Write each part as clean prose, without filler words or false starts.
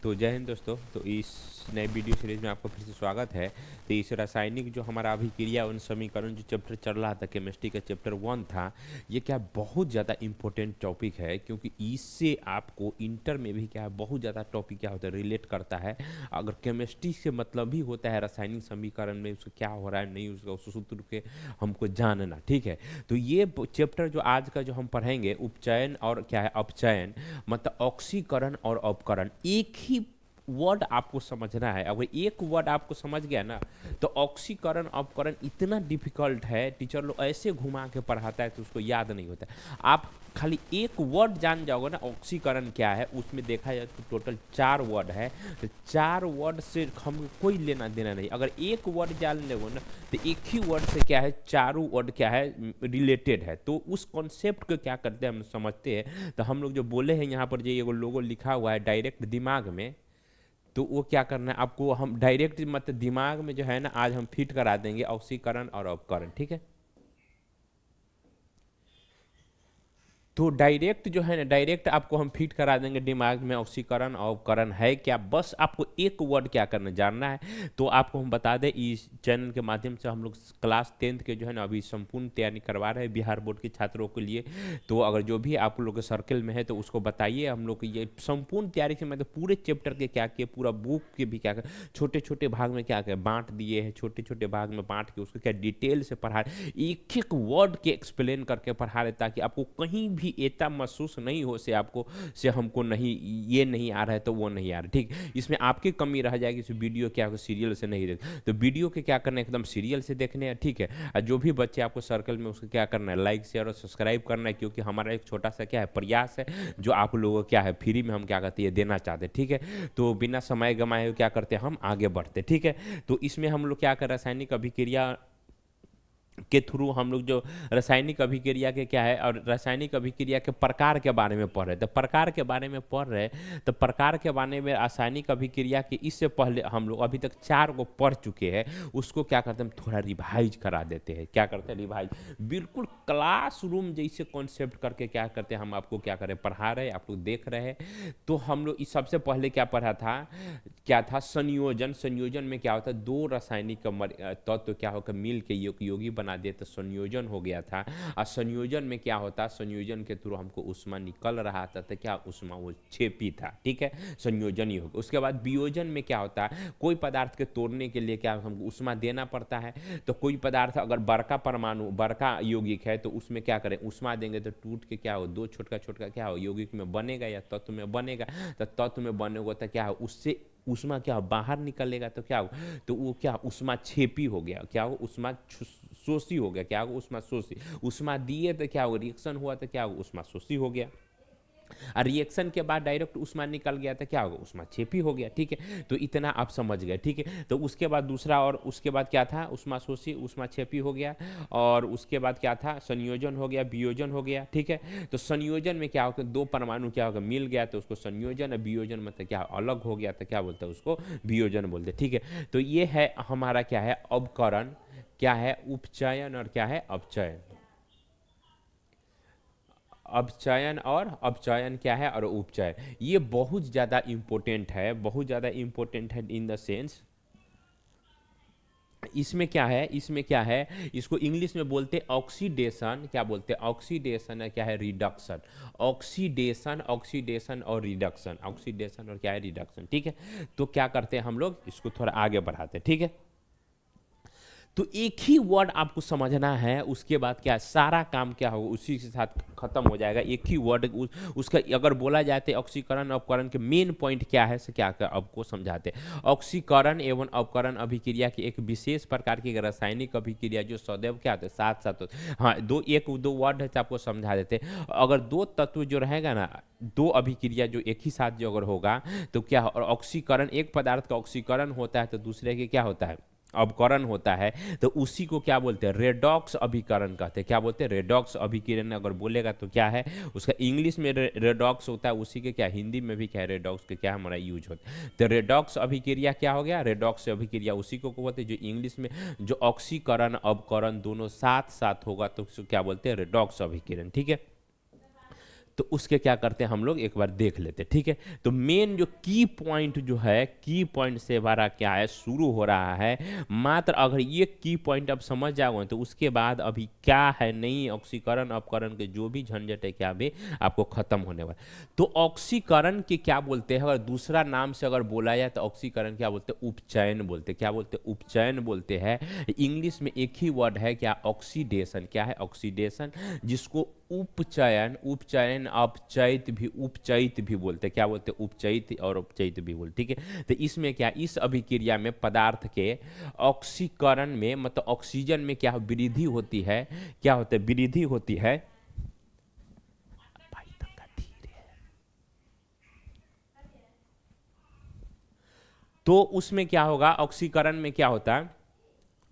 तो जय हिंद दोस्तों। तो इस नए वीडियो सीरीज में आपका फिर से स्वागत है। तो इस रासायनिक जो हमारा अभिक्रिया एवं समीकरण जो चैप्टर चल रहा था, केमिस्ट्री का चैप्टर 1 था, ये क्या बहुत ज़्यादा इंपॉर्टेंट टॉपिक है, क्योंकि इससे आपको इंटर में भी क्या है बहुत ज़्यादा टॉपिक क्या होता है रिलेट करता है। अगर केमिस्ट्री से मतलब ही होता है रासायनिक समीकरण में उसका क्या हो रहा है नहीं, उसका उस सूत्र के हमको जानना, ठीक है। तो ये चैप्टर जो आज का जो हम पढ़ेंगे, उपचयन और क्या है अपचयन, मतलब ऑक्सीकरण और अपकरण, एक ही वर्ड आपको समझना है। अगर एक वर्ड आपको समझ गया ना, तो ऑक्सीकरण अपकरण इतना डिफिकल्ट है, टीचर लोग ऐसे घुमा के पढ़ाता है तो उसको याद नहीं होता है। आप खाली एक वर्ड जान जाओगे ना, ऑक्सीकरण क्या है, उसमें देखा जाए तो टोटल 4 वर्ड है। तो 4 वर्ड से हम कोई लेना देना नहीं। अगर एक वर्ड जान लोगे ना, तो एक ही वर्ड से क्या है चारों वर्ड क्या है रिलेटेड है। तो उस कॉन्सेप्ट को क्या करते हैं हम समझते हैं। तो हम लोग जो बोले हैं यहाँ पर जो ये लोगो लिखा हुआ है डायरेक्ट दिमाग में, तो वो क्या करना है आपको, हम डायरेक्ट मतलब दिमाग में जो है ना आज हम फिट करा देंगे ऑक्सीकरण और अपकरण, ठीक है। तो डायरेक्ट जो है ना, डायरेक्ट आपको हम फिट करा देंगे दिमाग में ऑक्सीकरण और उपकरण है क्या। बस आपको एक वर्ड क्या करना जानना है। तो आपको हम बता दें, इस चैनल के माध्यम से हम लोग क्लास 10th के जो है ना अभी संपूर्ण तैयारी करवा रहे हैं बिहार बोर्ड के छात्रों के लिए। तो अगर जो भी आप लोग के सर्कल में है तो उसको बताइए। हम लोग ये संपूर्ण तैयारी से मतलब पूरे चैप्टर के क्या किए, पूरा बुक के भी क्या कर छोटे छोटे भाग में क्या कर बांट दिए हैं, छोटे छोटे भाग में बांट के उसको क्या डिटेल से पढ़ा, एक एक वर्ड के एक्सप्लेन करके पढ़ा रहे, ताकि आपको कहीं भी इतना महसूस नहीं हो से आपको से हमको नहीं ये नहीं आ रहा है तो वो नहीं आ रहा है, ठीक। इसमें आपकी कमी रह जाएगी, इस वीडियो क्या सीरियल से नहीं देख, तो वीडियो के क्या करना है एकदम सीरियल से देखने हैं, ठीक है। और जो भी बच्चे आपको सर्कल में उसको क्या करना है लाइक शेयर और सब्सक्राइब करना है, क्योंकि हमारा एक छोटा सा क्या है प्रयास है जो आप लोगों को क्या है फ्री में हम क्या करते हैं देना चाहते हैं, ठीक है। तो बिना समय गंवाए हुए क्या करते हैं हम आगे बढ़ते, ठीक है। तो इसमें हम लोग क्या कर रासायनिक अभिक्रिया के थ्रू हम लोग जो रासायनिक अभिक्रिया के क्या है और रासायनिक अभिक्रिया के प्रकार के बारे में पढ़ रहे, तो प्रकार के बारे में पढ़ रहे, तो प्रकार के बारे में रासायनिक अभिक्रिया के इससे पहले हम लोग अभी तक 4 को पढ़ चुके हैं। उसको क्या करते हैं हम थोड़ा रिवाइज करा देते हैं, क्या करते हैं रिवाइज, बिल्कुल क्लासरूम जैसे कॉन्सेप्ट करके क्या करते हैं हम आपको क्या करें पढ़ा रहे, आप लोग देख रहे हैं। तो हम लोग इस सबसे पहले क्या पढ़ा था, क्या था संयोजन। संयोजन में क्या होता है दो रासायनिक तत्व क्या होकर मिल के योगी बना दे तो संयोजन हो गया था। और संयोजन में क्या होता है, संयोजन के थ्रू हमको ऊष्मा निकल रहा था, तो क्या ऊष्मा वो छेपी था, ठीक है, संयोजन ही होगा। उसके बाद वियोजन में क्या होता है, कोई पदार्थ के तोड़ने के लिए क्या हमको ऊष्मा देना पड़ता है। तो कोई पदार्थ अगर बड़का परमाणु बड़का यौगिक है तो उसमें क्या करें ऊष्मा देंगे तो टूट के क्या हो दो छोटका छोटका क्या हो यौगिक में बनेगा या तत्व में बनेगा। तो तत्व में बनेगा तो क्या हो उससे ऊष्मा क्या बाहर निकलेगा, तो क्या हो तो वो क्या ऊष्मा छेपी हो गया, क्या हो ऊष्मा शोषी हो गया, क्या हो ऊष्मा शोषी। ऊष्मा दिए तो क्या हो रिएक्शन हुआ तो क्या हो ऊष्मा शोषी हो गया। और रिएक्शन के बाद डायरेक्ट ऊष्मा निकल गया तो क्या होगा ऊष्मा छेपी हो गया, ठीक है। तो इतना आप समझ गए, ठीक है। तो उसके बाद दूसरा, और उसके बाद क्या था ऊष्मा शोषी ऊष्मा छेपी हो गया। और उसके बाद क्या था संयोजन हो गया वियोजन हो गया, ठीक है। तो संयोजन में क्या होगा दो परमाणु क्या होगा मिल गया तो उसको संयोजन, और वियोजन मतलब क्या अलग हो गया तो क्या बोलते हैं उसको वियोजन बोलते, ठीक है। तो ये है हमारा क्या है अवकरण, क्या है उपचयन और क्या है अपचयन। अपचयन और अपचयन क्या है और उपचयन, ये बहुत ज़्यादा इंपॉर्टेंट है, बहुत ज़्यादा इंपॉर्टेंट है इन द सेंस। इसमें क्या है, इसमें क्या है, इसको इंग्लिश में बोलते हैं ऑक्सीडेशन, क्या बोलते हैं ऑक्सीडेशन है क्या है रिडक्शन। ऑक्सीडेशन ऑक्सीडेशन और रिडक्शन, ऑक्सीडेशन और क्या है रिडक्शन, ठीक है। तो क्या करते हैं हम लोग इसको थोड़ा आगे बढ़ाते हैं, ठीक है। तो एक ही वर्ड आपको समझना है, उसके बाद क्या सारा काम क्या होगा उसी के साथ खत्म हो जाएगा। एक ही वर्ड उसका अगर बोला जाए तो ऑक्सीकरण अपकरण के मेन पॉइंट क्या है से क्या आपको समझाते हैं। ऑक्सीकरण एवं अपकरण अभिक्रिया की एक विशेष प्रकार की रासायनिक अभिक्रिया जो सदैव क्या होता है साथ साथ होता है। हाँ दो वर्ड है तो आपको समझा देते हैं। अगर दो तत्व जो रहेगा ना, दो अभिक्रिया जो एक ही साथ जो अगर होगा तो क्या और ऑक्सीकरण, एक पदार्थ का ऑक्सीकरण होता है तो दूसरे के क्या होता है अवकरण होता है। तो उसी को क्या बोलते हैं रेडॉक्स अभिकरण कहते हैं, क्या बोलते हैं रेडॉक्स अभिकरण। अगर बोलेगा तो क्या है उसका इंग्लिश में रेडॉक्स होता है, उसी के क्या हिंदी में भी क्या है रेडॉक्स के क्या हमारा यूज होता है। तो रेडॉक्स अभिक्रिया क्या हो गया, रेडॉक्स अभिक्रिया उसी को बोलते हैं जो इंग्लिश में जो ऑक्सीकरण अवकरण दोनों साथ साथ होगा तो उसको क्या बोलते हैं रेडॉक्स अभिकरण, ठीक है। तो उसके क्या करते हैं हम लोग एक बार देख लेते हैं, ठीक है। तो मेन जो की पॉइंट जो है, की पॉइंट से हमारा क्या है शुरू हो रहा है। मात्र अगर ये की पॉइंट आप समझ जाओगे तो उसके बाद अभी क्या है, नहीं ऑक्सीकरण अपकरण के जो भी झंझट है क्या भी आपको खत्म होने वाला। तो ऑक्सीकरण के क्या बोलते हैं, अगर दूसरा नाम से अगर बोला जाए तो ऑक्सीकरण क्या बोलते हैं, उपचयन बोलते हैं। क्या बोलते हैं, उपचयन बोलते हैं। इंग्लिश में एक ही वर्ड है क्या, ऑक्सीडेशन। क्या है, ऑक्सीडेशन, जिसको उपचयन, उपचयन उपचयित भी बोलते हैं। क्या बोलते हैं, उपचयित और उपचयित भी बोलते, ठीक है। तो इसमें क्या, इस अभिक्रिया में पदार्थ के ऑक्सीकरण में मतलब ऑक्सीजन में क्या वृद्धि होती है, क्या होता है, वृद्धि होती है। तो उसमें क्या होगा, ऑक्सीकरण में क्या होता है,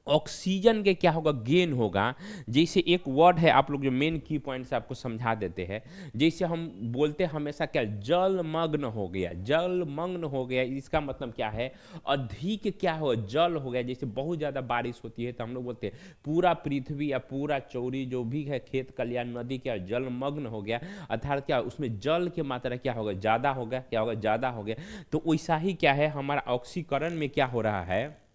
ऑक्सीजन के क्या होगा, गेन होगा। जैसे एक वर्ड है, आप लोग जो मेन की पॉइंट से आपको समझा देते हैं। जैसे हम बोलते हैं हमेशा क्या, जलमग्न हो गया, जलमग्न हो गया, इसका मतलब क्या है, अधिक क्या हो, जल हो गया। जैसे बहुत ज़्यादा बारिश होती है तो हम लोग बोलते हैं पूरा पृथ्वी या पूरा चौरी जो भी है, खेत कल्याण नदी क्या जलमग्न हो गया, अर्थात क्या उसमें जल की मात्रा क्या होगा, ज़्यादा होगा। क्या होगा, ज़्यादा हो गया। तो वैसा ही क्या है, हमारा ऑक्सीकरण में क्या हो रहा है,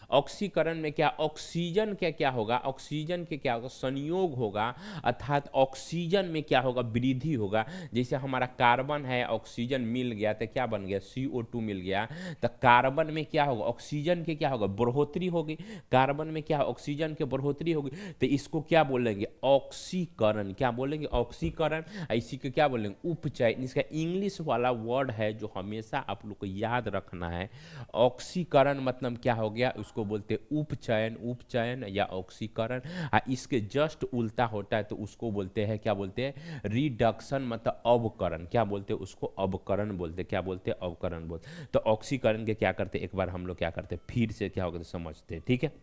ऑक्सीकरण में क्या, ऑक्सीजन के क्या होगा, ऑक्सीजन के क्या होगा, संयोग होगा। अर्थात ऑक्सीजन में क्या होगा, वृद्धि होगा। जैसे हमारा कार्बन है, ऑक्सीजन मिल गया तो क्या बन गया, CO2 मिल गया। तो कार्बन में क्या होगा, ऑक्सीजन के क्या होगा, बढ़ोतरी होगी। कार्बन में क्या, ऑक्सीजन के बढ़ोतरी होगी। तो इसको क्या बोलेंगे, ऑक्सीकरण। क्या बोलेंगे, ऑक्सीकरण। इसी को क्या बोलेंगे, उपचयन। इसका इंग्लिश वाला वर्ड है जो हमेशा आप लोग को याद रखना है। ऑक्सीकरण मतलब क्या हो गया, उसको बोलते हैं उपचयन, उपचयन या ऑक्सीकरण। इसके जस्ट उल्टा होता है तो उसको बोलते हैं, क्या बोलते हैं, रिडक्शन मतलब अवकरण। क्या बोलते हैं, उसको अवकरण बोलते हैं। क्या बोलते हैं, अवकरण बोलते। तो ऑक्सीकरण के क्या करते हैं, एक बार हम लोग क्या करते हैं फिर से क्या होगा समझते हैं, ठीक है।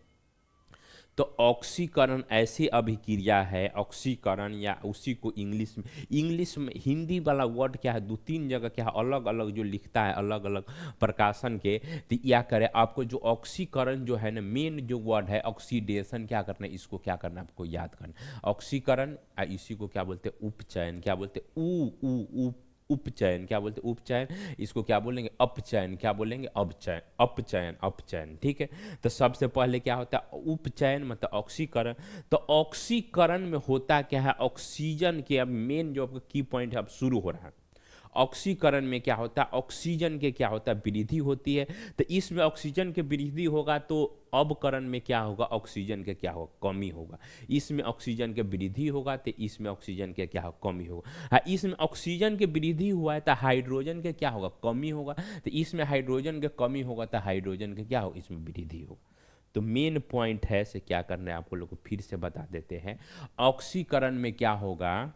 तो ऑक्सीकरण ऐसी अभिक्रिया है, ऑक्सीकरण या उसी को इंग्लिश में हिंदी वाला वर्ड क्या है, दो तीन जगह क्या है अलग अलग जो लिखता है, अलग अलग प्रकाशन के। तो या करे आपको जो ऑक्सीकरण जो है ना, मेन जो वर्ड है ऑक्सीडेशन, क्या करना है, इसको क्या करना है आपको याद करना। ऑक्सीकरण इसी को क्या बोलते हैं, उपचयन। क्या बोलते हैं, उ उपचयन। क्या बोलते हैं, उपचयन। इसको क्या बोलेंगे, अपचयन। क्या बोलेंगे, अपचयन, अपचयन, अपचयन, ठीक है। तो सबसे पहले क्या होता है, उपचयन मतलब ऑक्सीकरण। तो ऑक्सीकरण में होता क्या है, ऑक्सीजन के अब मेन जो आपका की पॉइंट है अब शुरू हो रहा है। ऑक्सीकरण में क्या होता है, ऑक्सीजन के क्या होता है, वृद्धि होती है। तो इसमें ऑक्सीजन के वृद्धि होगा तो अवकरण में क्या होगा, ऑक्सीजन के क्या होगा, कमी होगा। इसमें ऑक्सीजन के वृद्धि होगा तो इसमें ऑक्सीजन के क्या होगा, कमी होगा। हाँ, इसमें ऑक्सीजन के वृद्धि हुआ है तो हाइड्रोजन के क्या होगा, कमी होगा। तो इसमें हाइड्रोजन के कमी होगा तो हाइड्रोजन के क्या होगा, इसमें वृद्धि होगा। तो मेन पॉइंट है से क्या करना है आपको लोग को फिर से बता देते हैं। ऑक्सीकरण में क्या होगा,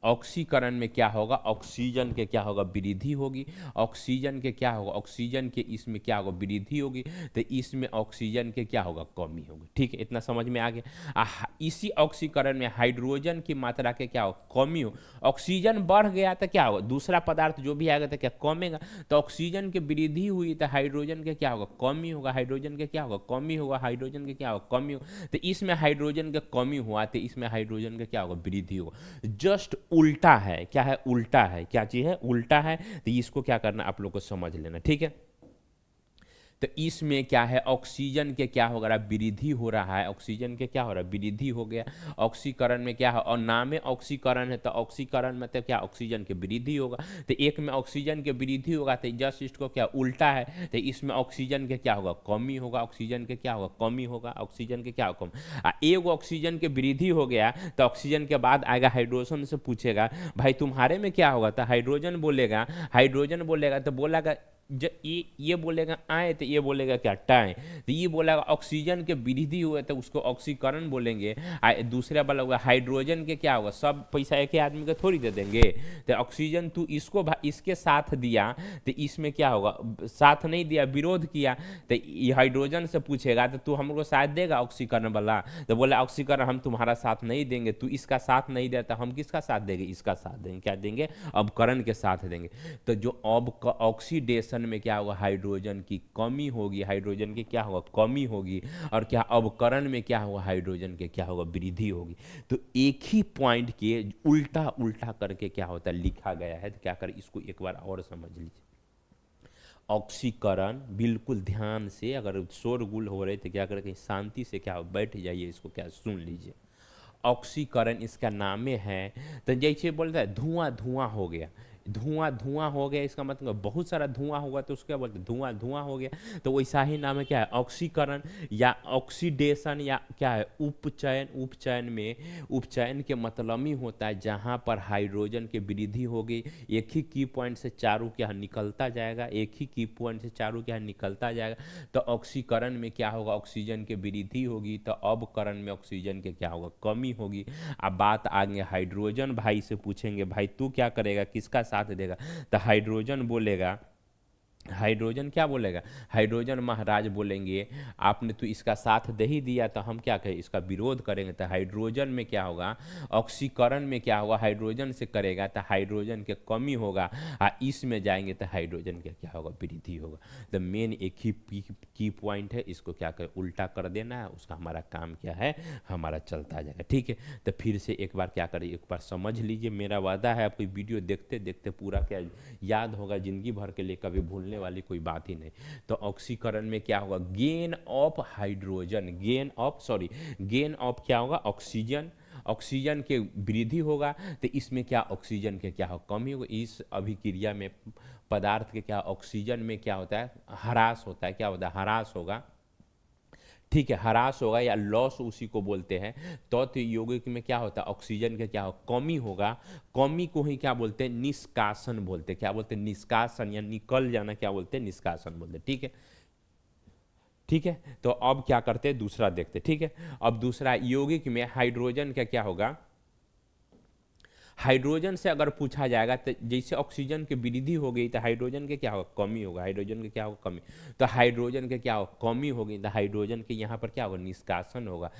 ऑक्सीकरण में क्या होगा, ऑक्सीजन के क्या होगा, वृद्धि होगी। ऑक्सीजन के क्या होगा, ऑक्सीजन के इसमें क्या होगा, वृद्धि होगी। तो इसमें ऑक्सीजन के क्या होगा, कमी होगी। ठीक है, इतना समझ में आ गया। इसी ऑक्सीकरण में हाइड्रोजन की मात्रा के क्या होगा, कमी हो। ऑक्सीजन बढ़ गया तो क्या होगा, दूसरा पदार्थ जो भी आएगा तो क्या कमेगा। तो ऑक्सीजन की वृद्धि हुई तो हाइड्रोजन के क्या होगा, कमी होगा। हाइड्रोजन के क्या होगा, कमी होगा। हाइड्रोजन के क्या होगा, कमी होगा। तो इसमें हाइड्रोजन के कमी हुआ तो इसमें हाइड्रोजन के क्या होगा, वृद्धि होगा। जस्ट उल्टा है, क्या है, उल्टा है। क्या चीज है, उल्टा है। तो इसको क्या करना आप लोग को समझ लेना, ठीक है। तो इसमें क्या है, ऑक्सीजन के क्या हो रहा है, वृद्धि हो रहा है। ऑक्सीजन के क्या हो रहा है, वृद्धि हो गया। ऑक्सीकरण में क्या है, और नाम है ऑक्सीकरण है तो ऑक्सीकरण मतलब क्या, ऑक्सीजन की वृद्धि होगा। तो एक में ऑक्सीजन की वृद्धि होगा तो जस्ट इसको क्या उल्टा है। तो इसमें ऑक्सीजन के क्या होगा, कमी होगा। ऑक्सीजन के क्या होगा, कमी होगा। ऑक्सीजन के क्या होगा, कम। एक ऑक्सीजन की वृद्धि हो गया तो ऑक्सीजन के बाद आएगा हाइड्रोजन से पूछेगा भाई तुम्हारे में क्या होगा, तो हाइड्रोजन बोलेगा। हाइड्रोजन बोलेगा तो बोलेगा ये बोलेगा आए तो ये बोलेगा क्या, टाए। तो ये बोलेगा ऑक्सीजन के वृद्धि हुए तो उसको ऑक्सीकरण बोलेंगे। दूसरा वाला होगा हाइड्रोजन के क्या होगा, सब पैसा एक ही आदमी को थोड़ी दे देंगे। तो ऑक्सीजन तू इसको इसके साथ दिया तो इसमें क्या होगा, साथ नहीं दिया, विरोध किया। तो ये हाइड्रोजन से पूछेगा तो तू हमको साथ देगा ऑक्सीकरण वाला। तो बोला ऑक्सीकरण हम तुम्हारा साथ नहीं देंगे, तू इसका साथ नहीं देता, हम किसका साथ देंगे, इसका साथ देंगे। क्या देंगे, अवकरण के साथ देंगे। तो जो ऑक्सीडेशन ऑक्सीडेशन में क्या होगा, हाइड्रोजन की कमी होगी, हाइड्रोजन की क्या होगा, कमी होगी, और क्या अवकरण में क्या होगा, हाइड्रोजन के क्या होगा, वृद्धि होगी। तो एक ही पॉइंट के उल्टा उल्टा करके क्या होता है, लिखा गया है। तो क्या कर, इसको एक बार और समझ लीजिए। ऑक्सीकरण, बिल्कुल ध्यान से, अगर शोरगुल हो रहे तो क्या करें, कहीं शांति से क्या बैठ जाइए, इसको क्या सुन लीजिए। ऑक्सीकरण इसका नाम है। तो जैसे बोलता है धुआं धुआं हो गया, धुआं धुआं हो गया, इसका मतलब बहुत सारा धुआं होगा तो उसको क्या बोलते हैं, धुआं धुआं हो गया। तो वैसा ही नाम है क्या है, ऑक्सीकरण या ऑक्सीडेशन या क्या है, उपचयन। उपचयन में, उपचयन के मतलब ही होता है जहाँ पर हाइड्रोजन की वृद्धि हो गई, एक ही की पॉइंट से चारों क्या निकलता जाएगा, एक ही की पॉइंट से चारों क्या निकलता जाएगा। तो ऑक्सीकरण में क्या होगा, ऑक्सीजन की वृद्धि होगी। तो अवकरण में ऑक्सीजन के क्या होगा, कमी होगी। अब बात आगे हाइड्रोजन भाई से पूछेंगे, भाई तू क्या करेगा, किसका साथ देगा। तो हाइड्रोजन बोलेगा, हाइड्रोजन क्या बोलेगा, हाइड्रोजन महाराज बोलेंगे आपने तो इसका साथ दे ही दिया, तो हम क्या करें, इसका विरोध करेंगे। तो हाइड्रोजन में क्या होगा, ऑक्सीकरण में क्या होगा, हाइड्रोजन से करेगा तो हाइड्रोजन के कमी होगा, और इसमें जाएंगे तो हाइड्रोजन के क्या होगा, वृद्धि होगा। तो मेन एक ही की पॉइंट है, इसको क्या कर उल्टा कर देना है, उसका हमारा काम क्या है, हमारा चलता जाएगा। ठीक है, तो फिर से एक बार क्या करें, एक बार समझ लीजिए। मेरा वादा है आपको वीडियो देखते देखते पूरा क्या याद होगा, जिंदगी भर के लिए कभी भूलने वाली कोई बात ही नहीं। तो ऑक्सीकरण में क्या होगा, gain of hydrogen, gain of sorry gain of क्या होगा, ऑक्सीजन, ऑक्सीजन के वृद्धि होगा। तो इसमें क्या ऑक्सीजन के क्या हो, कमी होगी। इस अभिक्रिया में पदार्थ के क्या ऑक्सीजन में क्या होता है, ह्रास होता है, क्या होता है, ह्रास होगा। ठीक है, ह्रास होगा या लॉस उसी को बोलते हैं। तो यौगिक में क्या होता है, ऑक्सीजन का क्या हो, कमी होगा। कमी को ही क्या बोलते हैं, निष्कासन बोलते हैं। क्या बोलते हैं, निष्कासन, या निकल जाना क्या बोलते हैं, निष्कासन बोलते हैं। ठीक है, ठीक है। तो अब क्या करते हैं, दूसरा देखते हैं। ठीक है, अब दूसरा यौगिक में हाइड्रोजन का क्या होगा, हाइड्रोजन से अगर पूछा जाएगा तो जैसे ऑक्सीजन की वृद्धि हो गई तो हाइड्रोजन के क्या होगा, कमी होगा, हाइड्रोजन के क्या होगा, कमी। तो हाइड्रोजन के क्या होगा, कमी होगी, तो हाइड्रोजन के यहाँ पर क्या होगा, निष्कासन होगा।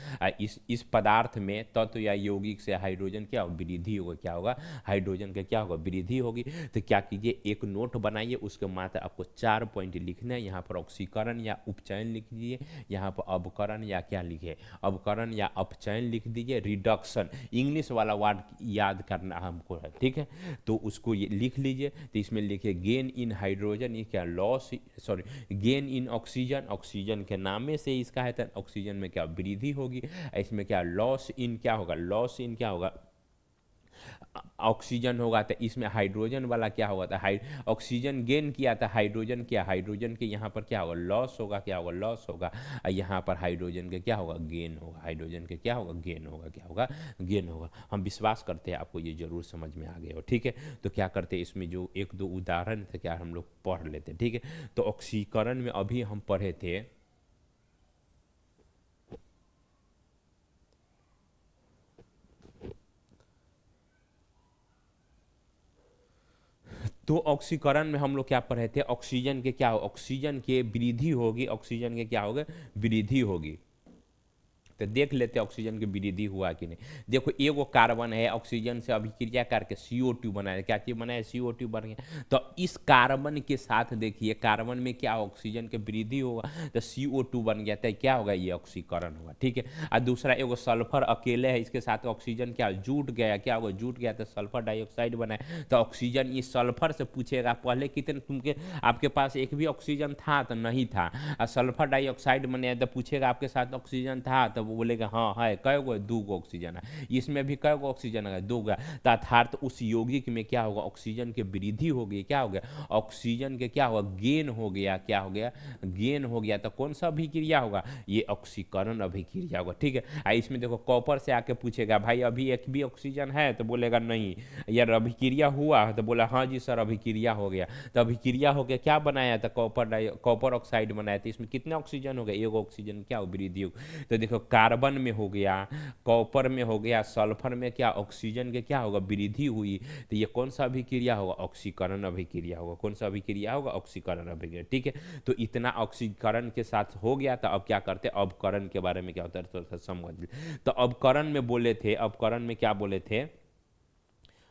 इस पदार्थ में तत्व या यौगिक से हाइड्रोजन क्या होगा, वृद्धि होगा, क्या होगा, हाइड्रोजन के क्या होगा, वृद्धि होगी। तो क्या कीजिए, एक नोट बनाइए, उसके मात्र आपको 4 पॉइंट लिखना है। यहाँ पर ऑक्सीकरण या उपचयन लिख दीजिए, यहाँ पर अवकरण या क्या लिखे, अवकरण या अपचयन लिख दीजिए, रिडक्शन इंग्लिश वाला वर्ड याद करना हमको है। ठीक है, तो उसको ये लिख लीजिए। तो इसमें लिखिए गेन इन हाइड्रोजन, ये क्या loss, sorry gain in oxygen, oxygen के नामे से इसका है, तो ऑक्सीजन में क्या वृद्धि होगी। इसमें क्या लॉस इन क्या होगा, लॉस इन क्या होगा, ऑक्सीजन होगा। तो इसमें हाइड्रोजन वाला क्या होगा, तो ऑक्सीजन गेन किया था, हाइड्रोजन क्या, हाइड्रोजन के यहाँ पर क्या होगा, लॉस होगा, क्या होगा, लॉस होगा। यहाँ पर हाइड्रोजन के क्या होगा, गेन होगा, हाइड्रोजन के क्या होगा, गेन होगा, क्या होगा, गेन होगा। हम विश्वास करते हैं आपको ये जरूर समझ में आ गए हो। ठीक है, तो क्या करते हैं, इसमें जो एक दो उदाहरण थे क्या हम लोग पढ़ लेते हैं। ठीक है, तो ऑक्सीकरण में अभी हम पढ़े थे, तो ऑक्सीकरण में हम लोग क्या पढ़े थे, ऑक्सीजन के क्या हो, ऑक्सीजन के वृद्धि होगी, ऑक्सीजन के क्या होगा, वृद्धि होगी। तो देख लेते हैं ऑक्सीजन की वृद्धि हुआ कि नहीं। देखो एगो कार्बन है, ऑक्सीजन से अभिक्रिया करके CO2 बनाया, क्या चीज बनाया, CO2 बन गया। तो इस कार्बन के साथ देखिए, कार्बन में क्या ऑक्सीजन की वृद्धि होगा, तो CO2 बन गया, तो क्या होगा, ये ऑक्सीकरण होगा। ठीक है, और दूसरा एगो सल्फर अकेले है, इसके साथ ऑक्सीजन क्या जुट गया, क्या होगा, जुट गया, तो सल्फर डाइऑक्साइड बनाया। तो ऑक्सीजन इस सल्फर से पूछेगा पहले कितने तुमके आपके पास एक भी ऑक्सीजन था, तो नहीं था। और सल्फर डाइऑक्साइड बनाया तो पूछेगा आपके साथ ऑक्सीजन था, तो वो बोलेगा हाँ है, कै गो, 2 गो ऑक्सीजन है। इसमें भी कै गो ऑक्सीजन है, 2 गो। अर्थात उस यौगिक में क्या होगा, ऑक्सीजन की वृद्धि हो गई, क्या हो गया, ऑक्सीजन के क्या होगा, गेन हो गया, क्या हो गया, गेन हो गया। तो कौन सा अभिक्रिया होगा, ये ऑक्सीकरण अभिक्रिया होगा। ठीक है, इसमें देखो कॉपर से आके पूछेगा भाई अभी एक भी ऑक्सीजन है, तो बोलेगा नहीं। यार अभिक्रिया हुआ, तो बोला हाँ जी सर अभिक्रिया हो गया। तो अभिक्रिया हो गया, क्या बनाया था, कॉपर ऑक्साइड बनाया था। इसमें कितने ऑक्सीजन हो गए, एक ऑक्सीजन क्या हो, वृद्धि हो। तो देखो कार्बन में हो गया, कॉपर में हो गया, सल्फर में क्या ऑक्सीजन के क्या होगा, वृद्धि हुई। तो ये कौन सा अभिक्रिया होगा, ऑक्सीकरण अभिक्रिया होगा। कौन सा अभिक्रिया होगा, ऑक्सीकरण अभिक्रिया। ठीक है, तो इतना ऑक्सीकरण के साथ हो गया। तो अब क्या करते हैं, अवकरण के बारे में क्या होता है, थोड़ा सा समझ। तो अवकरण में बोले थे, अवकरण में क्या बोले थे,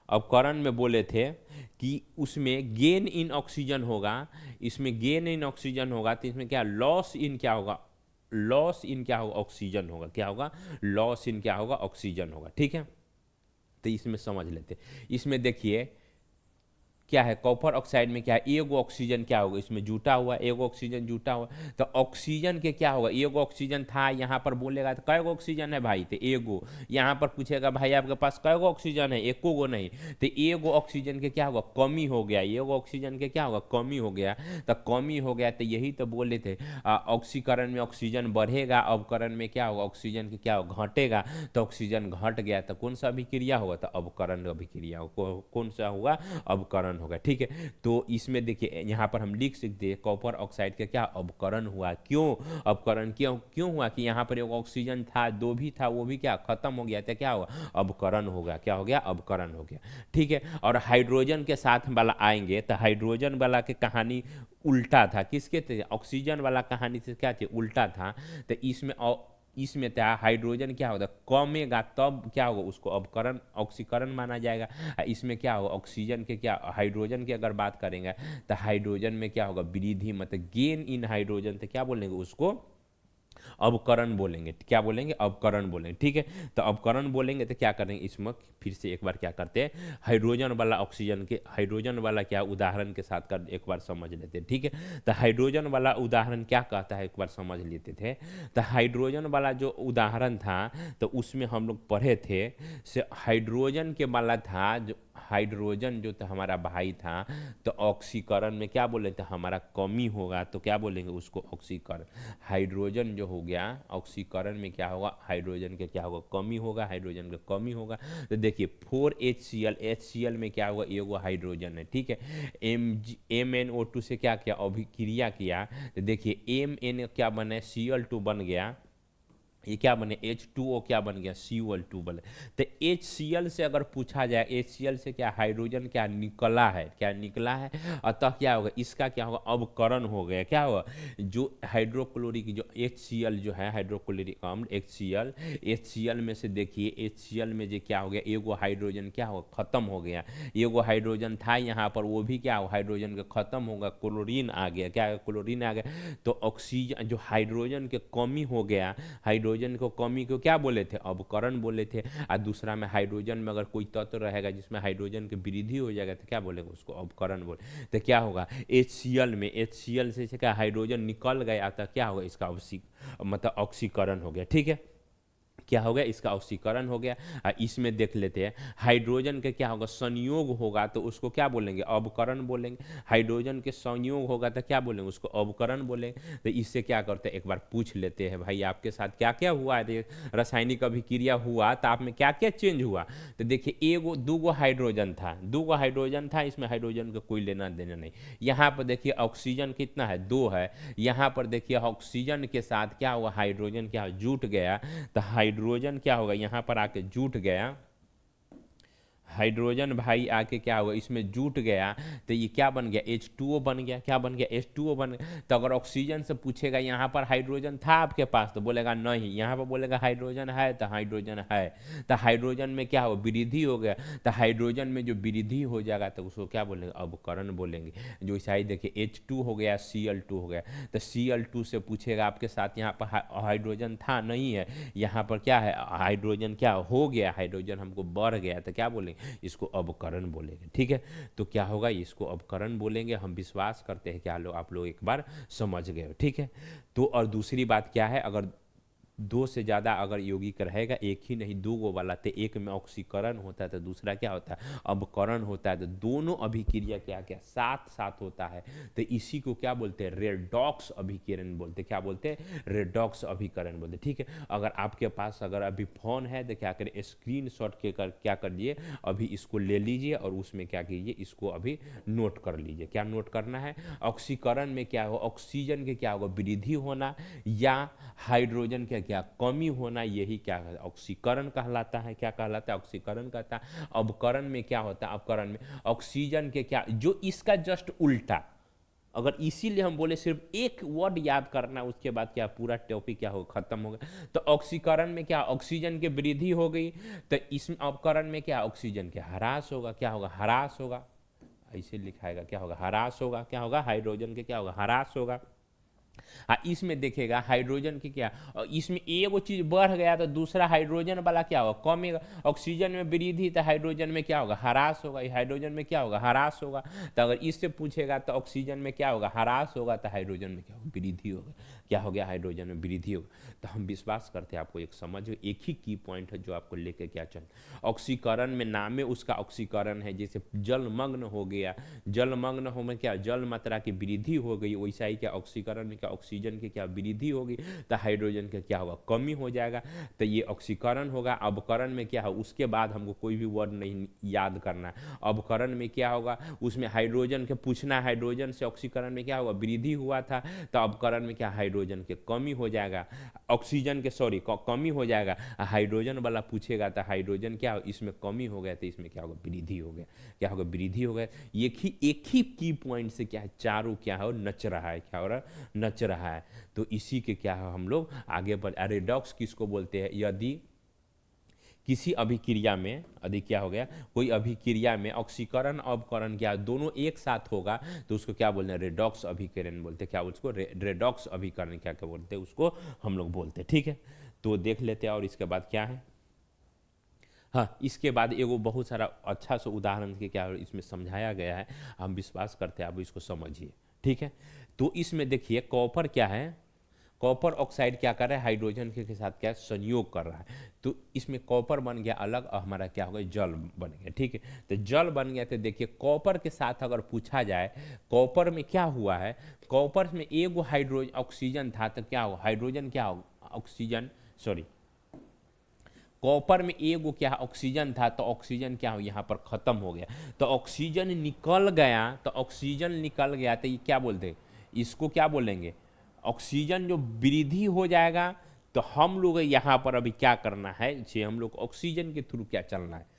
अवकरण में बोले थे कि उसमें गेन इन ऑक्सीजन होगा, इसमें गेन इन ऑक्सीजन होगा, तो इसमें क्या लॉस इन क्या होगा, लॉस इन क्या होगा, ऑक्सीजन होगा, क्या होगा, लॉस इन क्या होगा, ऑक्सीजन होगा। ठीक है, तो इसमें समझ लेते, इसमें देखिए क्या है, कॉपर ऑक्साइड में क्या है, एगो ऑक्सीजन क्या होगा, इसमें जुटा हुआ, एगो ऑक्सीजन जुटा हुआ, तो ऑक्सीजन के क्या होगा, एगो ऑक्सीजन था, यहाँ पर बोलेगा तो कएगो ऑक्सीजन है भाई, तो एगो, यहाँ पर पूछेगा भाई आपके पास कएगो ऑक्सीजन है, एको गो नहीं, तो एगो ऑक्सीजन के क्या होगा, कमी हो गया, एगो ऑक्सीजन के क्या होगा, कमी हो गया, तो कमी हो गया, तो यही तो बोले थे ऑक्सीकरण में ऑक्सीजन बढ़ेगा, अवकरण में क्या होगा, ऑक्सीजन के क्या होगा, घटेगा, तो ऑक्सीजन घट गया, तो कौन सा अभिक्रिया होगा, तो अवकरण अभिक्रिया, कौन सा होगा, अवकरण होगा। ठीक है, तो इसमें देखिए यहाँ पर हम लिख सकते हैं कॉपर ऑक्साइड का क्या अवकरण हुआ, क्यों अवकरण, क्यों क्यों हुआ कि यहाँ पर एक ऑक्सीजन था, दो भी था, वो भी क्या खत्म हो गया, तो क्या हुआ, अवकरण हो गया, क्या हो गया, अवकरण हो गया। ठीक है, और हाइड्रोजन के साथ वाला आएंगे तो हाइड्रोजन वाला की कहानी उल्टा था, किसके थे, ऑक्सीजन वाला कहानी से क्या थे, उल्टा था, तो इसमें क्या हाइड्रोजन क्या होगा, कमेगा तब क्या होगा, उसको अवकरण ऑक्सीकरण माना जाएगा। इसमें क्या होगा, ऑक्सीजन के क्या, हाइड्रोजन की अगर बात करेंगे तो हाइड्रोजन में क्या होगा, वृद्धि, मतलब गेन इन हाइड्रोजन, तो क्या बोलेंगे उसको अवकरण बोलेंगे, क्या बोलेंगे, अवकरण बोलेंगे। ठीक है, तो अवकरण बोलेंगे तो क्या करेंगे, इसमें फिर से एक बार क्या करते हैं, हाइड्रोजन वाला ऑक्सीजन के, हाइड्रोजन वाला क्या उदाहरण के साथ कर एक बार समझ लेते हैं। ठीक है, तो हाइड्रोजन वाला उदाहरण क्या कहता है एक बार समझ लेते थे। तो हाइड्रोजन वाला जो उदाहरण था तो उसमें हम लोग पढ़े थे, से हाइड्रोजन के वाला था, जो हाइड्रोजन जो था हमारा भाई था, तो ऑक्सीकरण में क्या बोले थे, हमारा कमी होगा, तो क्या बोलेंगे उसको ऑक्सीकरण, हाइड्रोजन जो हो गया ऑक्सीकरण में क्या होगा, हाइड्रोजन के क्या होगा, कमी होगा, हाइड्रोजन का कमी होगा। तो देखिए 4HCl, HCl में क्या होगा, एगो हाइड्रोजन है। ठीक है, MnO2 से क्या किया, अभिक्रिया किया, तो देखिए Mn क्या बने, Cl2 बन गया, ये क्या बने, H2O क्या बन गया, Cl2 बने। तो HCl से अगर पूछा जाए, HCl से क्या हाइड्रोजन क्या निकला है, क्या निकला है, अतः क्या होगा, इसका क्या होगा, अवकरण हो गया, क्या होगा, जो हाइड्रोक्लोरिक जो HCl जो है हाइड्रोक्लोरिक अम्ल HCl में से देखिए HCl में जो क्या हो गया, एगो हाइड्रोजन क्या होगा, खत्म हो गया, एगो हाइड्रोजन था यहाँ पर, वो भी क्या हो, हाइड्रोजन का खत्म होगा, क्लोरीन आ गया, क्या है, क्लोरीन आ गया, तो ऑक्सीजन जो हाइड्रोजन के कमी हो गया, हाइड्रोजन को कमी को क्या बोले थे, अवकरण बोले थे। और दूसरा में हाइड्रोजन में अगर कोई तत्व रहेगा जिसमें हाइड्रोजन की वृद्धि हो जाएगा तो क्या बोलेंगे उसको अवकरण बोले। तो क्या होगा, HCl में HCl से क्या हाइड्रोजन निकल गया तो क्या होगा, इसका मतलब ऑक्सीकरण हो गया। ठीक है, क्या हो गया, इसका ऑक्सीकरण हो गया। इसमें देख लेते हैं हाइड्रोजन के क्या होगा, संयोग होगा तो उसको क्या बोलेंगे, अवकरण बोलेंगे। हाइड्रोजन के संयोग होगा तो क्या बोलेंगे, उसको अवकरण बोलेंगे। तो इससे क्या करते हैं, एक बार पूछ लेते हैं भाई आपके साथ क्या क्या हुआ है, रासायनिक अभिक्रिया हुआ तो आप में क्या क्या चेंज हुआ। तो देखिए एगो दूगो हाइड्रोजन था, दूगो हाइड्रोजन था, इसमें हाइड्रोजन का कोई लेना देना नहीं। यहाँ पर देखिए ऑक्सीजन कितना है, दो है। यहाँ पर देखिए ऑक्सीजन के साथ क्या हुआ, हाइड्रोजन क्या जुट गया, तो हाइड्रोजन क्या होगा, यहाँ पर आके जुट गया, हाइड्रोजन भाई आके क्या होगा, इसमें जुट गया, तो ये क्या बन गया, H2O बन गया, क्या बन गया, H2O बन गया। तो अगर ऑक्सीजन से पूछेगा यहाँ पर हाइड्रोजन था आपके पास, तो बोलेगा नहीं, यहाँ पर बोलेगा हाइड्रोजन है, तो हाइड्रोजन है। तो हाइड्रोजन में क्या हो, वृद्धि हो गया, तो हाइड्रोजन में जो वृद्धि हो जाएगा तो उसको क्या बोलेंगे, अवकरण बोलेंगे। जो इस देखिए H2 हो गया, Cl2 हो गया, तो Cl2 से पूछेगा आपके साथ यहाँ पर हाइड्रोजन था, नहीं है, यहाँ पर क्या है, हाइड्रोजन क्या हो गया, हाइड्रोजन हमको बढ़ गया, तो क्या बोलेंगे, इसको अवकरण बोलेंगे। ठीक है, तो क्या होगा, इसको अवकरण बोलेंगे। हम विश्वास करते हैं कि आप लोग एक बार समझ गए। ठीक है, तो और दूसरी बात क्या है, अगर दो से ज़्यादा अगर यौगिक रहेगा, एक ही नहीं दो गो वाला, तो एक में ऑक्सीकरण होता है तो दूसरा क्या होता है, अवकरण होता है। तो दोनों अभिक्रिया क्या क्या साथ साथ होता है, तो इसी को क्या बोलते हैं, रेडॉक्स अभिकरण बोलते हैं। क्या बोलते हैं, रेडॉक्स अभिकरण बोलते हैं। ठीक है, अगर आपके पास अगर अभी फोन है तो क्या करें, स्क्रीन शॉट के क्या करिए, अभी इसको ले लीजिए और उसमें क्या कीजिए, इसको अभी नोट कर लीजिए। क्या नोट करना है, ऑक्सीकरण में क्या हो, ऑक्सीजन के क्या होगा, वृद्धि होना, या हाइड्रोजन के क्या कमी होना, यही क्या है, ऑक्सीकरण कहलाता है। क्या कहलाता है, ऑक्सीकरण कहता है। अवकरण में क्या होता है, अवकरण में ऑक्सीजन के क्या, जो इसका जस्ट उल्टा, अगर इसीलिए हम बोले सिर्फ एक वर्ड याद करना, उसके बाद क्या पूरा टॉपिक क्या होगा, खत्म हो गया। तो ऑक्सीकरण में क्या, ऑक्सीजन की वृद्धि हो गई, तो इस अपकरण में क्या, ऑक्सीजन के ह्रास होगा, क्या होगा, ह्रास होगा, ऐसे लिखाएगा, क्या होगा, ह्रास होगा, क्या होगा, हाइड्रोजन के क्या होगा, ह्रास होगा। हाँ, इसमें देखेगा हाइड्रोजन की क्या, इसमें एगो चीज बढ़ गया तो दूसरा हाइड्रोजन वाला क्या होगा, कमेगा। ऑक्सीजन में वृद्धि तो हाइड्रोजन में क्या होगा, ह्रास होगा, हाइड्रोजन में क्या होगा, ह्रास होगा। तो अगर इससे पूछेगा तो ऑक्सीजन में क्या होगा, ह्रास होगा, तो हाइड्रोजन में क्या होगा, वृद्धि होगा। क्या हो गया, हाइड्रोजन में वृद्धि होगा। तो हम विश्वास करते हैं आपको एक समझ, एक ही की पॉइंट है जो आपको लेके क्या चल। ऑक्सीकरण में नाम में उसका ऑक्सीकरण है, जैसे जलमग्न हो गया, जलमग्न हो में क्या, जल मात्रा की वृद्धि हो गई, वैसा ही क्या ऑक्सीकरण में क्या, ऑक्सीजन की क्या वृद्धि होगी, तो हाइड्रोजन का क्या होगा, कमी हो जाएगा। तो ये ऑक्सीकरण होगा। अवकरण में क्या है, उसके बाद हमको कोई भी वर्ड नहीं याद करना है। अवकरण में क्या होगा, उसमें हाइड्रोजन के पूछना, हाइड्रोजन से ऑक्सीकरण में क्या होगा, वृद्धि हुआ था, तो अवकरण में क्या, हाइड्रोजन के कमी हो जाएगा, ऑक्सीजन के सॉरी कमी हो जाएगा। हाइड्रोजन वाला पूछेगा तो हाइड्रोजन क्या, इसमें कमी हो गया, तो इसमें क्या होगा, वृद्धि हो गया, क्या होगा, वृद्धि हो गया। एक ही की पॉइंट से क्या है, चारों क्या है, नच रहा है, क्या हो रहा है, नच रहा है। तो इसी के क्या है, हम लोग आगे बढ़, रेडॉक्स किसको बोलते हैं, यदि किसी अभिक्रिया में, यदि क्या हो गया, कोई अभिक्रिया में ऑक्सीकरण अवकरण क्या दोनों एक साथ होगा, तो उसको क्या बोलते हैं, रेडॉक्स अभिकरण बोलते हैं। क्या उसको रेडॉक्स अभिकरण क्या क्या बोलते हैं, उसको हम लोग बोलते हैं। ठीक है, तो देख लेते हैं। और इसके बाद क्या है, हाँ, इसके बाद एगो बहुत सारा अच्छा सा उदाहरण के क्या इसमें समझाया गया है, हम विश्वास करते हैं आप इसको समझिए। ठीक है, तो इसमें देखिए कॉपर क्या है, कॉपर ऑक्साइड क्या कर रहा है, हाइड्रोजन के साथ क्या संयोग कर रहा है। तो इसमें कॉपर बन गया अलग, और हमारा क्या होगा, जल बन गया। ठीक है, तो जल बन गया, तो देखिए कॉपर के साथ अगर पूछा जाए, कॉपर में क्या हुआ है, कॉपर में एगो हाइड्रोजन ऑक्सीजन था, तो क्या होगा, हाइड्रोजन क्या होगा, ऑक्सीजन सॉरी, कॉपर में एगो क्या ऑक्सीजन था, तो ऑक्सीजन क्या हो, यहाँ पर खत्म हो गया, तो ऑक्सीजन निकल गया, तो ऑक्सीजन निकल गया, तो ये क्या बोलते हैं, इसको क्या बोलेंगे, ऑक्सीजन जो वृद्धि हो जाएगा। तो हम लोग यहाँ पर अभी क्या करना है, इसे हम लोग ऑक्सीजन के थ्रू क्या चलना है।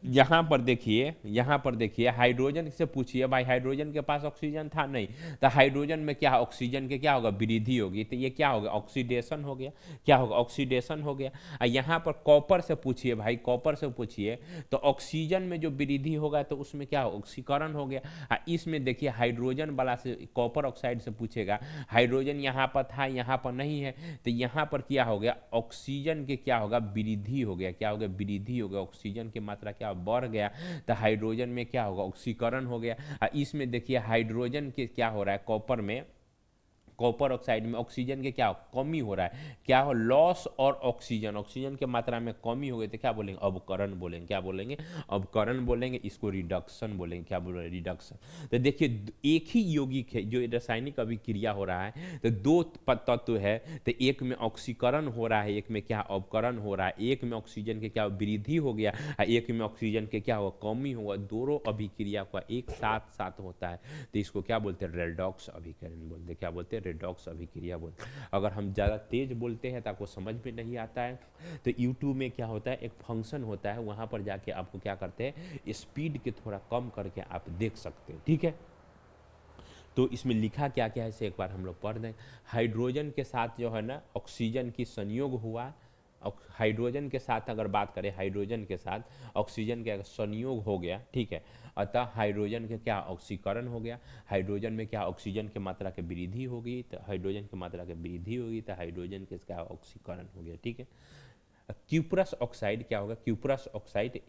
यहाँ पर देखिए, यहाँ पर देखिए, हाइड्रोजन से पूछिए भाई, हाइड्रोजन के पास ऑक्सीजन था नहीं, तो हाइड्रोजन में क्या, ऑक्सीजन के क्या होगा, वृद्धि होगी, तो ये क्या होगा, ऑक्सीडेशन हो गया, क्या होगा, ऑक्सीडेशन हो गया। और यहाँ पर कॉपर से पूछिए भाई, कॉपर से पूछिए, तो ऑक्सीजन में जो वृद्धि होगा तो उसमें क्या होगा, ऑक्सीकरण हो गया। और इसमें देखिए हाइड्रोजन वाला से, कॉपर ऑक्साइड से पूछेगा, हाइड्रोजन यहाँ पर था, यहाँ पर नहीं है, तो यहाँ पर क्या हो गया, ऑक्सीजन के क्या होगा, वृद्धि हो गया, क्या हो गया, वृद्धि हो गया, ऑक्सीजन की मात्रा क्या बढ़ गया, तो हाइड्रोजन में क्या होगा, ऑक्सीकरण हो गया। इसमें देखिए हाइड्रोजन के क्या हो रहा है, कॉपर में, कॉपर ऑक्साइड में ऑक्सीजन के क्या कमी हो रहा है, क्या हो, लॉस और ऑक्सीजन, ऑक्सीजन की मात्रा में कमी हो गई, तो क्या बोलेंगे, अवकरण बोलेंगे, क्या बोलेंगे, अवकरण बोलेंगे, इसको रिडक्शन बोलेंगे, क्या बोलेंगे, रिडक्शन। तो देखिए एक ही यौगिक है जो रासायनिक अभिक्रिया हो रहा है, तो दो तत्व है, तो एक में ऑक्सीकरण हो रहा है, एक में क्या अवकरण हो रहा है, एक में ऑक्सीजन के क्या वृद्धि हो गया, एक में ऑक्सीजन के क्या हुआ, कमी हुआ, दोनों अभिक्रिया का एक साथ साथ होता है, तो इसको क्या बोलते हैं, रेडॉक्स अभिकरण बोलते हैं, क्या बोलते हैं, रेडॉक्स अभिक्रिया बोलते हैं। अगर हम ज़्यादा तेज बोलते हैं तो आपको समझ में नहीं आता है, तो यूट्यूब में क्या होता है, एक फंक्शन होता है, वहाँ पर जाके आपको क्या करते हैं, स्पीड के थोड़ा कम करके आप देख सकते हैं। ठीक है, तो इसमें लिखा क्या क्या है इसे एक बार हम लोग पढ़ दें। हाइड्रोजन के साथ जो है ना ऑक्सीजन की संयोग हुआ, हाइड्रोजन के साथ अगर बात करें, हाइड्रोजन के साथ ऑक्सीजन का संयोग हो गया, ठीक है, अतः हाइड्रोजन के क्या ऑक्सीकरण हो गया, हाइड्रोजन में क्या ऑक्सीजन की मात्रा की वृद्धि होगी, तो हाइड्रोजन की मात्रा की वृद्धि होगी, तो हाइड्रोजन के क्या ऑक्सीकरण हो गया। ठीक है, क्यूप्रस ऑक्साइड क्या होगा, क्यूप्रस ऑक्साइड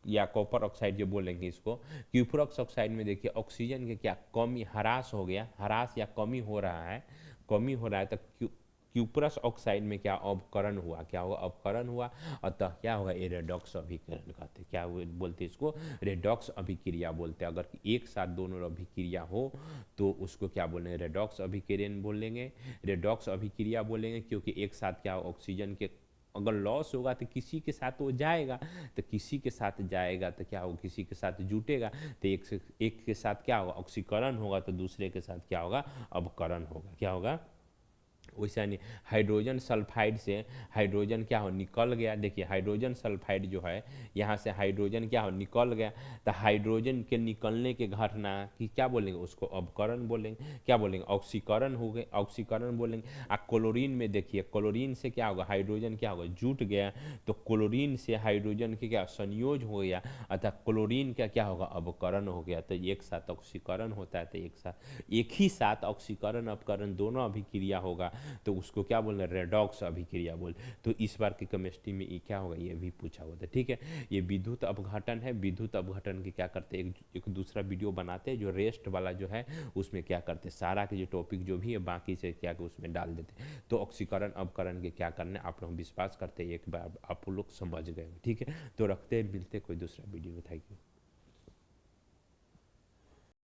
या कॉपर ऑक्साइड जो बोलेंगे इसको, क्यूप्रस ऑक्साइड में देखिए ऑक्सीजन के क्या कमी, ह्रास हो गया, ह्रास या कमी हो रहा है, कमी हो रहा है, तो क्यूप्रस ऑक्साइड में क्या अवकरण हुआ, क्या हुआ, अवकरण हुआ, अतः क्या होगा, ये रेडॉक्स अभिकरण कहते हैं, क्या बोलते हैं इसको, रेडॉक्स अभिक्रिया बोलते हैं। अगर एक साथ दोनों अभिक्रिया हो तो उसको क्या बोलेंगे, रेडॉक्स अभिकरण बोलेंगे, रेडॉक्स अभिक्रिया बोलेंगे, क्योंकि एक साथ क्या ऑक्सीजन के अगर लॉस होगा तो किसी के साथ वो जाएगा, तो किसी के साथ जाएगा तो क्या होगा, किसी के साथ जुटेगा, तो एक के साथ क्या होगा, ऑक्सीकरण होगा, तो दूसरे के साथ क्या होगा, अवकरण होगा, क्या होगा, वैसा नहीं, हाइड्रोजन सल्फाइड से हाइड्रोजन क्या हो निकल गया। देखिए हाइड्रोजन सल्फाइड जो है, यहाँ से हाइड्रोजन क्या हो निकल गया, तो हाइड्रोजन के निकलने के घटना की क्या बोलेंगे, उसको अवकरण बोलेंगे। क्या बोलेंगे, ऑक्सीकरण हो गए, ऑक्सीकरण बोलेंगे। क्लोरीन में देखिए, क्लोरीन से क्या होगा, हाइड्रोजन क्या होगा जुट गया, तो क्लोरीन से हाइड्रोजन के क्या संयोज हो गया, अतः क्लोरीन का क्या होगा अवकरण हो गया। तो एक साथ ऑक्सीकरण होता है, तो एक ही साथ ऑक्सीकरण अपकरण दोनों अभिक्रिया होगा, तो उसको क्या बोल रहे हैं, रेडॉक्स अभिक्रिया बोल। तो इस बार की केमिस्ट्री में ये क्या होगा, ये भी पूछा हुआ था। ठीक है, ये विद्युत अपघटन है। विद्युत अपघटन के क्या करते हैं, एक दूसरा वीडियो बनाते हैं जो रेस्ट वाला जो है, उसमें क्या करते हैं, सारा के जो टॉपिक जो भी है बाकी से क्या कि उसमें डाल देते हैं। तो ऑक्सीकरण अपकरण के क्या करने आप लोग विश्वास करते हैं, एक बार आप लोग समझ गए। ठीक है, तो रखते हैं, मिलते कोई दूसरा वीडियो में। Thank you.